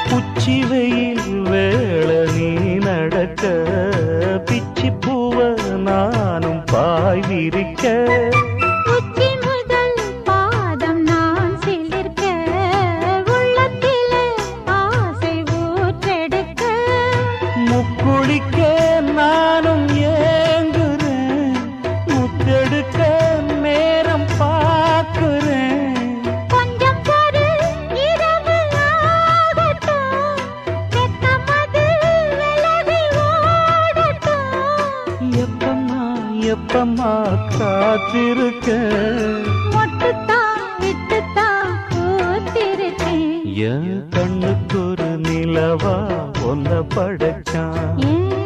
உச்சி வெயில் வேள நீ நடக்க பிச்சி பூவ நானும் பாய் விரிக்க உச்சி முதல் பாதம் நான் சிலிர்க்க உள்ளத்திலே ஆசை ஊற்றெடுக்க முக்குளிக்க நானும் ஏங்குறேன் முத்தெடுக்க நேரம் பார்க்கிறேன் கொஞ்சம் பொறு இரவு ஆகட்டும் வெட்கமது விலகி ஓடட்டும் எப்பம்மா எப்பம்மா காத்திருக்க மொட்டுத்தான் விட்டுத்தான் பூத்திருக்கேன் என் கண்ணுக்கு ஒரு நிலவா ஒன்ன படைச்சான் ஏன்